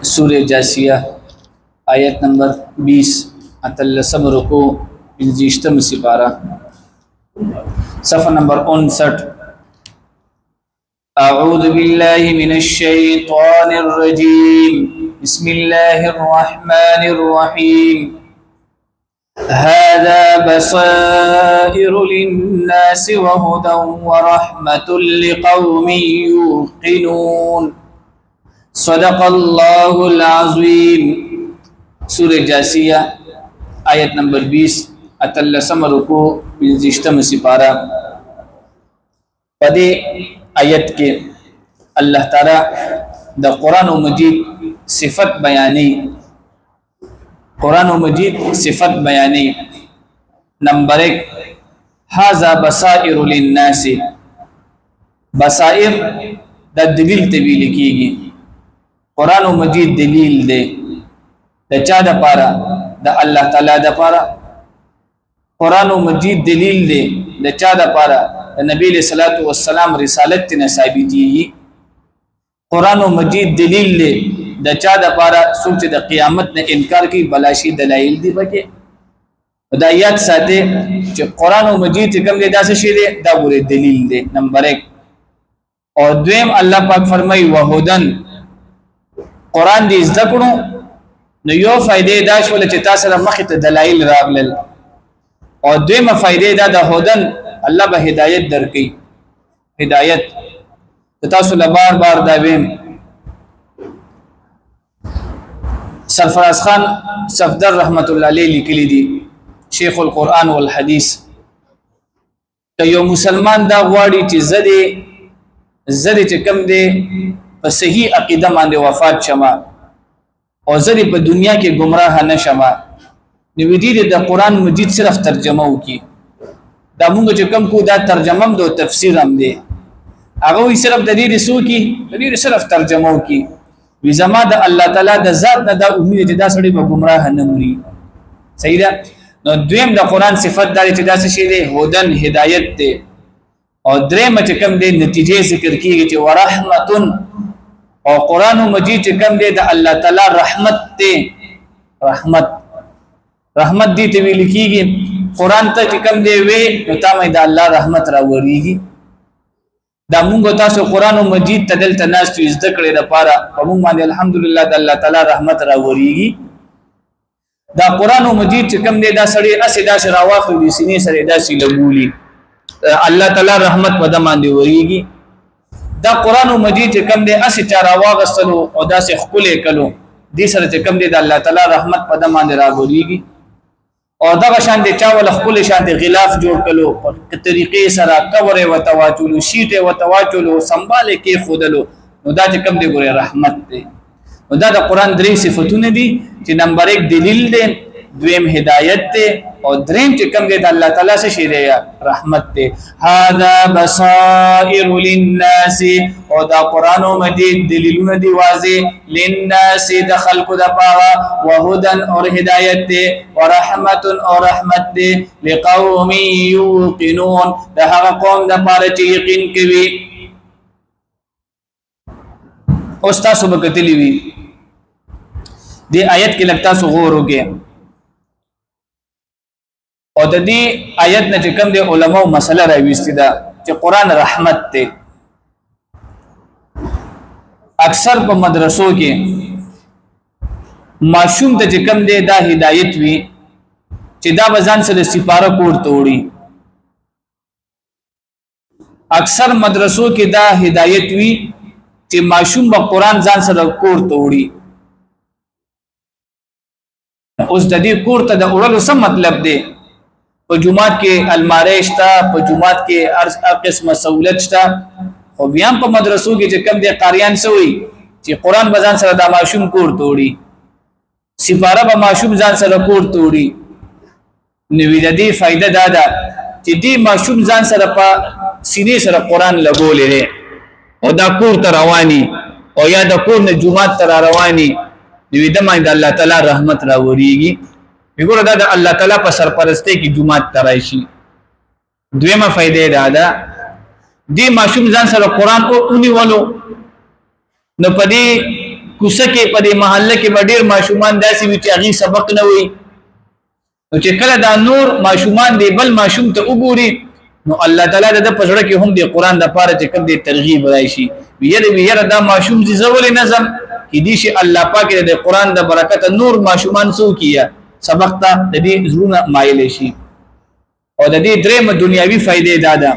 सूर्य जासिया आयत नंबर 20 अतलसम रुकू 25 सिपारा सफ़ा नंबर 59 अऊज़ु बिल्लाहि मिनश शैतानिर रजीम बिस्मिल्लाहिर रहमानिर रहीम हाज़ा बसाइरु लिन्नासि व हुदन व रहमतुल लिक़ौमिन युक़िनून सदक़ल्लाहुल अज़ीम। सूरह जासिया आयत नंबर 20 अतलसम रुकू 25 सिपारा। पदे आयत के अल्लाह ताला द कुरान मजीद सिफत बयानी, कुरान मजीद सिफत बयानी। नंबर 1 हाज़ा बसाइरु लिन्नासि, बसाइर द दलील तवील कीगी। कुरान मजीद दलील दे द चा द पारा द अल्लाह ताला द पारा। कुरान मजीद दलील दे द चा द पारा द नबी सल्लल्लाहु अलैहि वसल्लम रिसालत न साबिती। कुरान मजीद दलील दे द चा द पारा सोच द क़यामत ने इनकार की बलाशी दलाइल दी बके हदायत साथे जो कुरान मजीद कम दे दासे शे दे दा बुरे दलील दे। नंबर 1 और द्वेम अल्लाह पाक फरमाई वहुदन, कुरान दी ज़कड़ो न यो फायदे दाश वला चिता सर मखत दलाइल रागलल और द्वेम फायदे दा द हुदन अल्लाह बा हिदायत दर की हिदायत ततासुल बार बार दावेम। सरफराज खान सफदर रहमतुल्लाह अलैहि लिखली दी शेखुल कुरान वल हदीस तो यो मुसलमान दा वाड़ी ची ज़दे ची कम दे पर सही अकीदा मांदे वफात शमा और ज़दे पर दुनिया के गुमराह न शमा निविदी दा कुरान मजीद सिर्फ तर्जमा की दा मुंग जो कम को दा तर्जमम दो तफसीर हम दे अगर वही सिर्फ दलील सो की दलील सिर्फ तर्जमा की विजमा दा अल्लाह ताला दा ज़ात न दा उम्मीद दा सड़ी पर गुमराह न मुरी सही दा नो द्वेम दा कुरान सिफत दारी दा से शेदे हुदन हिदायत दे और द्रेम कम दे नतीजे जिक्र की गई व रहमतुन और कुरान मजीद कम दे दा अल्लाह ताला रहमत दे रहमत रहमत दी तवी लिखीगी कुरान तक कम दे वे नताम दा अल्लाह रहमत रावरीगी दा मुंगो तासो कुरान मजीद तदल तनास तो इज़्दकड़े दा पारा पमुंग माने अल्हम्दुलिल्लाह दा अल्लाह ताला रहमत रावरीगी दा कुरान मजीद कम दे दा सड़े असे दा शरावाख दी सीने सरे दा सी लगूली अल्लाह ताला रहमत वदा मांदे वरीगी दा कुरान मजीद कम दे असे चारावाग सलो और दा से खुले कलो दी सरे कम दे दा अल्लाह ताला रहमत वदा मांदे रावरीगी और दा शान दे चावल खुले शान दे गिलाफ जोड़ कलो पर तरीके सरा कवरे व तवाचुलो शीटे व तवाचुलो संभाले के खुदलो नो दा कम दे गोरे रहमत दे दा कुरान द्री सिफतुन दी कि नंबर 1 दलील दे द्वेम हिदायत दे और द्रेम चे कम दे अल्लाह ताला से शेरे रहमत दे। हादा बसाइरु लिन्नासी और दा कुरान मजीद दलीलुन दी वाज़े लिन्नासी दा खल्क़ दा पावा व हुदन और हिदायत दे व रहमतुन और रहमत दे लिक़ौमिन युक़िनून दा हगा कौम दा पारे चे यकीन कवी। उस्ता सुबह कतली हुई दे आयत के लगता सो गौर हो गया और ददी आयत ने चिकम दे उलमा मसला रविस्तिदा कि कुरान रहमत ते अक्सर को मदरसों के माशूम ते चिकम दे दा हिदायत हुई चिदा बजान से सिपारा कोड तोड़ी अक्सर मदरसों के दा हिदायत हुई कि माशूम ब कुरान जान से कोड तोड़ी उस ददी कोड ता द उड़ल सब मतलब दे प जुमात के अलमारे शता प जुमात के अर्ज किस्म सहूलत शता और बियाम प मदरसों के कम दे कारियान से हुई कि कुरान बजान सर दा माशूम कोड तोड़ी सिपारा ब माशूम जान सर कोड तोड़ी निविदी फायदा दादा कि दी माशूम जान सर प सीने सर कुरान लगो ले रे और दा कोड तरवानी और या दा कोड ने जुमात तर रवानी निविदमा अल्लाह ताला रहमत रावरीगी बिगुर दादा अल्लाह ताला पर सरपरस्ते की जुमात तराइशी द्वेमा फायदे दादा दी माशूम जान सर कुरान को उनी वालो نو پدې کوڅه کې پدې محله کې ډېر ماشومان داسې وي چې هغه سبق نه وي نو چې کله دا نور ماشومان دی بل ماشوم ته وګوري نو الله تعالی د پزړه کې هم د قران د پاره چې کوم دی ترغیب راشي ویره دا ماشوم چې زول نظم کې دي شي الله پاک د قران د برکت نور ماشومان سو کیه سبق ته د دې زړونه مایل شي او د دې درېم دنیاوی فائدې دادا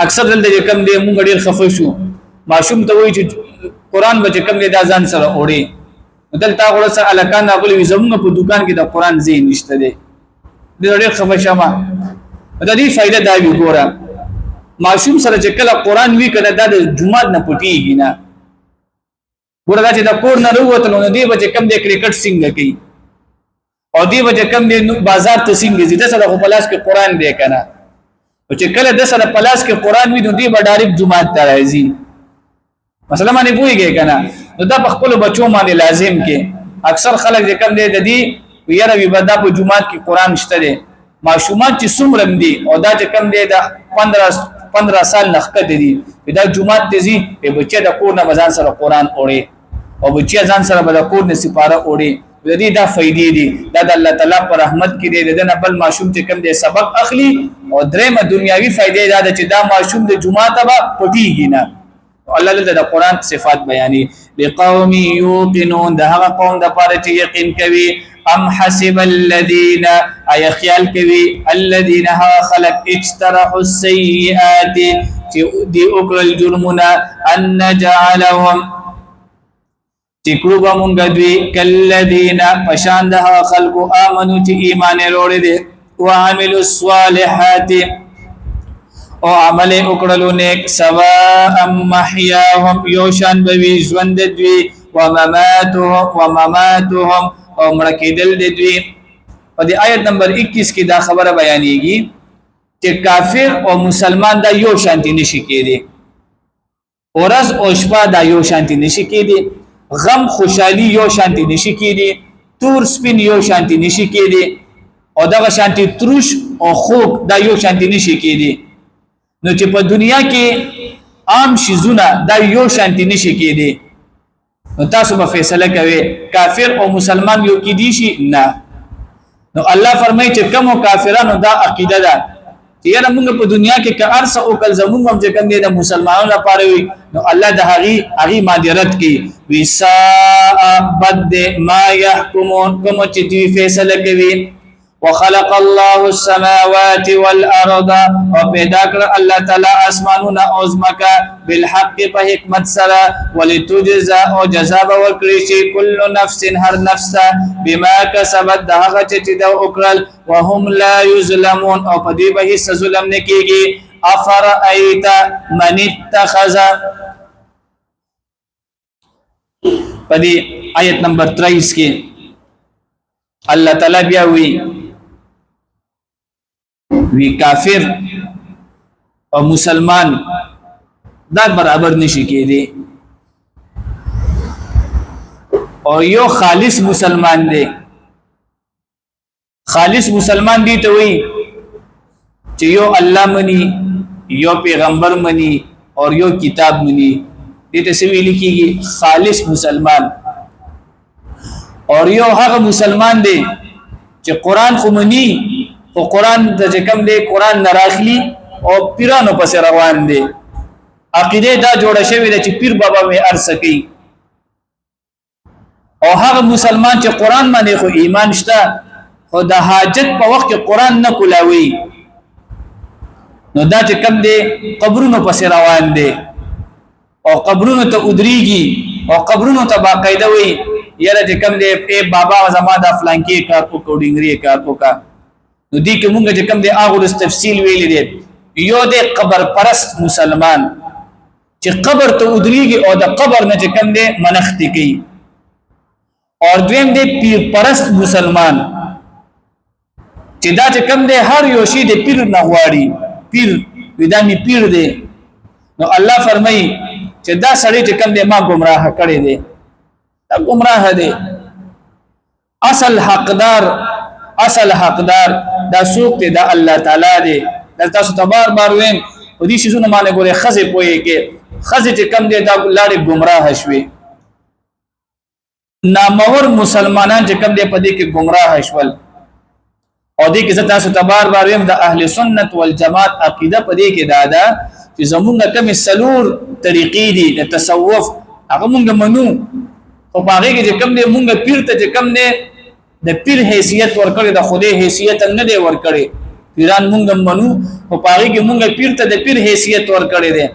اکثر دلته کوم دی مونږ ډیر خفه شو ماشوم ته وایي چې قران به کوم دی د ځان سره وړي دلته غوړه سره الکان غوړي زموږ په دکان کې د قران زی نشته دی ډیر خفه شمه د دې فائدہ دا وی ګوره ماشوم سره چې کله قران وی کړه د جمعه نه پټیږي نه ګوره دا چې د کور نه وروته نو دی به کوم دی کرکټ څنګه کوي او دی به کوم دی بازار ته څنګه زیاده سره په پلاس کې قران دی کنه او چې کله د سره پلاس کې قران وی نو دی به ډایرکټ جمعه ته راځي مثلا باندې پويږي کنه نو دا په خپل بچو باندې لازم کې اکثر خلک چې کوم دی د دې ویره وی بدا په جمعه کې قران شته دی ماشومان چې څومره دي او دا چې کم دی دا 15 سال نخکه دي دا جمعه دي په بچي د کور نه بزان سره قران اوري او بچي ځان سره بل کور نه سپاره اوري د دې دا فائدې دي دا د الله تعالی پر رحمت کې دی د نه بل ماشوم چې کم دی سبق اخلي او درېمه دنیاوی فائدې دا چې دا ماشوم د جمعه ته پټیږي نه الله د قران صفات بیانې لقوم یوقنون دا هغه قوم د پاره چې یقین کوي ام حسب الذين اي خیال کوي الذين ها خلق اجترحوا السيئات دي اوکل جرمنا ان نجعلهم تکروبا مونږ دوی کلذین پشان ده خلق امنو چې ایمان وروړي دي وعملوا الصالحات او عمل وکړلو نیک سواء محیاهم یوشان بوي ژوند دوی ومماتهم او مړکیدل د دوی په دې آیت نمبر 21 کې دا خبره بیانېږي چې کافر او مسلمان دا یو شانتي نشي کېدي اورز او شپه دا یو شانتي نشي کېدي غم خوشحالي یو شانتي نشي کېدي تور سپین یو شانتي نشي کېدي او دا شانتي تروش او خوک دا یو شانتي نشي کېدي نو چې په دنیا کې عام شیزونه دا یو شانتي نشي کېدي نو تاسو به فیصله کوي کافر او مسلمان یو کې دي شي نه نو الله فرمایي چې کوم کافرانو دا عقیده ده چې یاره موږ په دنیا کې که ارسه او کل زموږ هم چې کوم دي د مسلمانانو لپاره وي نو الله د هغه مادرت کې وسا بد ما يحكمون کوم چې دی فیصله کوي وخلق الله السماوات والارض او پیدا کړ الله تعالی اسمانونه او زمکه بالحق په حکمت سره ولتجزا او جزاء ورکړي شي كل نفس هر نفس بما کسبت دغه چې دا وکړل وهم لا یظلمون او په دې به هیڅ ظلم نه کیږي افرایت من اتخذ په دې آیت نمبر 23 کې الله تعالی بیا وی کافر او مسلمان دا برابر نشي کېدی او یو خالص مسلمان دی خالص مسلمان دی ته وی چې یو الله مني یو پیغمبر مني او یو کتاب مني دې ته څه ویل کېږي خالص مسلمان او یو هغه مسلمان دی چې قران خو مني او قران د کوم دی قران نراخلی او پیرانو پس روان دی عقیده دا جوړه شوی دی چې پیر بابا می ارسکی او هغه مسلمان چې قران باندې خو ایمان شته خو د حاجت په وخت کې قران نه کولاوي نو دا چې کوم دی قبرونو پس روان دی او قبرونو ته ودریږي او قبرونو ته باقاعده وي یره چې کوم دی اے بابا زما د فلانکی کار کو کوډینګری کار کو کا نو دې کې مونږ چې کوم دی هغه تفصیل ویل دي یو د قبر پرست مسلمان چې قبر ته ودریږي او د قبر نه چې کوم دی منښت کوي او دویم دی پیر پرست مسلمان چې دا چې کوم دی هر یو شی د پیر نه غواړي پیر ودانی پیر دی نو الله فرمایي چې دا سړی چې کوم دی ما گمراه کړی دی دا گمراه دی اصل حقدار دا سوق ته دا الله تعالی دی دا تاسو ته بار ویم او دې شیزونه باندې ګوره خزه پوي کې خزه چې کم دی دا لاړې گمراه شوي نامور مسلمانان چې کم دی په دې کې گمراه شول او دې کې زتا سو تبار بار ويم د اهل سنت والجماعت عقیده په دې کې دا ده چې زمونږ کم سلور طریقې دي د تصوف هغه مونږ منو او باغې کې چې کم دی مونږ پیر ته چې کم دی د پیر حیثیت ورکړي د خدای حیثیت نه دی ورکړي پیران مونږ منو او باغې کې مونږ پیر ته د پیر حیثیت ورکړي دي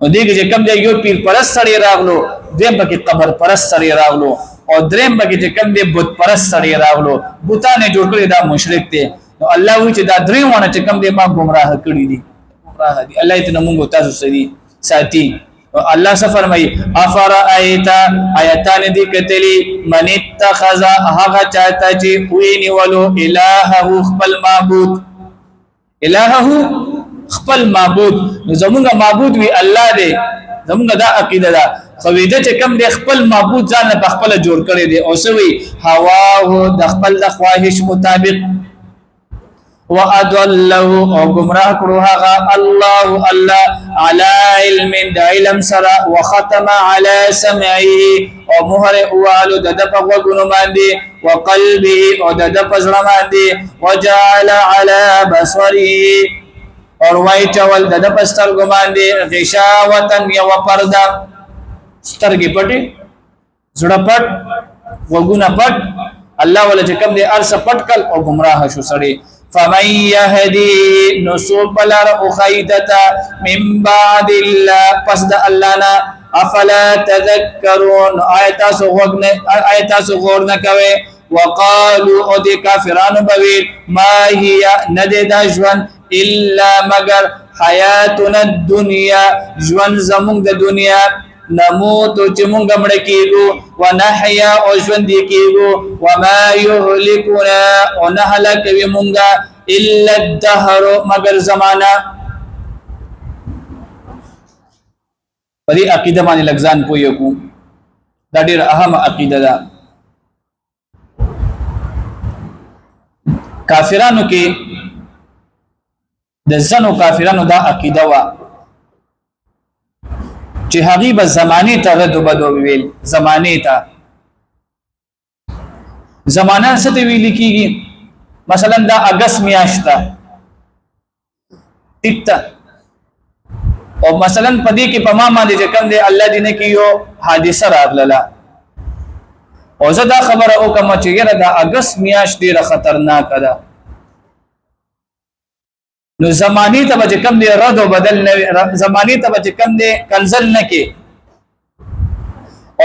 او دې کې چې کم دی یو پیر پرست سړی راغلو دیم پکې قبر پرست سړی راغلو او دریم پکې چې کم دی بت پرست سړی راغلو بوتانه جوړ کړی دا مشرک دی نو الله وی چې دا دریم ونه چې کم دی ما گمراه کړی دي گمراه دي الله دې موږ تاسو سړي ساتي الله څه فرمایي افرایت آیاتان دي کتلی من اتخذ هغه چاته چې ویني ولو الهه خپل معبود الهه خپل معبود نو زمونږ معبود وی الله دی زمونږ دا عقیده ده خو دې چې کم د خپل معبود ځان په خپل جوړ کړی دی او سوي هوا هو د خپل د خواهش مطابق واضله او گمراه کړو هغه الله على علم د علم سره وختم على سمعه او مهر اوالو د په وګونو باندې وقلبه او د په زړه باندې وجعل على بصره اور وای چول د پستر ګماندې غشاوتن یو پردا سترګې پټې زړه پټ وګونه پټ الله ولا چې کوم دې ارس پټکل او گمراه شو سړی فمن يهدي نسوب لر اخيدتا من بعد الله پس د الله نه افلا تذكرون آیات غور نه کوي وقالوا او دې کافرانو بوي ما هي ندد جوان الا مگر حیاتنا الدنيا جوان زمون د دنیا نموت چې مونږ مړ کېږو ونحیا او ژوند کېږو وما يهلكنا او نه هلاکوي مونږه الا الدهر مگر زمانہ په دې عقیده باندې لګزان پوي کو دا ډېر اهم عقیده ده کافرانو کې د زنو کافرانو دا عقیده وا چې هغه به زمانه ته رد وبدو ویل زمانه ته زمانہ څه ته ویل کیږي مثلا دا اگست میاشت ټیک او مثلا پدې کې په ما باندې چې کوم دی الله دې نه کیو حادثه راغله او زه دا خبره او کوم چې ګره دا اگست میاشت ډیره خطرناک ده نو زمانی ته چې کم دی رد او بدل نه زمانی ته چې کم دی کنزل نه کې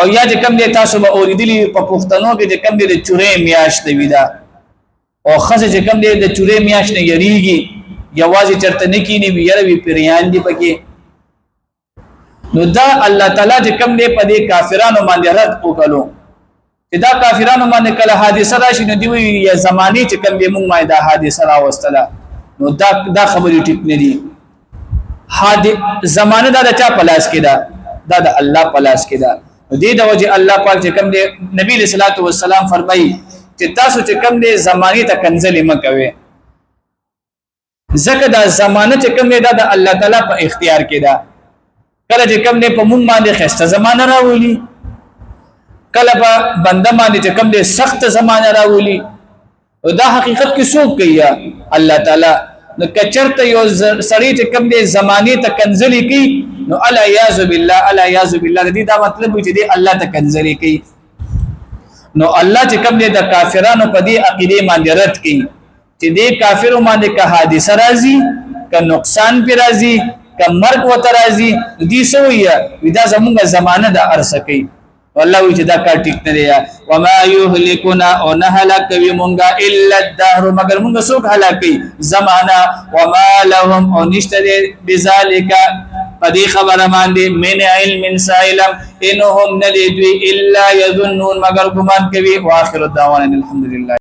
او یا چې کم دی تاسو به اوریدلی په پښتنو کې چې کم دی د چورې میاشت دی دا او خزه چې کم دی د چورې میاشت نه یریږي یوازې چرته نه کینی یره وی پریان دی پکې نو دا الله تعالی چې کم دی په دې کافرانو باندې رد وکړو چې دا کافرانو باندې کله حادثه راشي نو دی یا زمانی چې کم دی موږ ما دا حادثه راوستله نو دا خبرې ټیک نه دي زمانه دا چا پلاس کې دا د الله پلاس کې دا دې د وجه الله پاک چې کوم دی نبی صلی الله علیه وسلم فرمایي چې تاسو چې کوم دی زمانی ته کنزل مکوي زکه دا زمانه چې کوم دی دا د الله تعالی په اختیار کې دا کله چې کوم دی په مونږ باندې خسته زمانه راولي کله په بنده باندې چې کوم دی سخت زمانه راولي او دا حقیقت کې څوک کوي الله تعالی نو کچرته یو سړی چې کوم دی زمانه ته کنزلی کوي نو الا یاذ بالله دې دا مطلب چې دی الله ته کنزلی کوي نو الله چې کوم دی د کافرانو په دې عقیده باندې رد کوي چې دې کافرو باندې که حادثه راځي که نقصان پی راځي که مرګ وته راځي دې سویا ودا زمونږ زمانه د ارسه کوي والله چې دا کار ټیک نه دی وما يهلكنا او نه هلاکوي مونږه الا الدهر مگر مونږ څوک هلاکي زمانہ وما لهم او نشته بذالک پدې خبره باندې من علم سائلم انهم ندوي الا يظنون مگر ګمان کوي واخر الدعوانا الحمدلله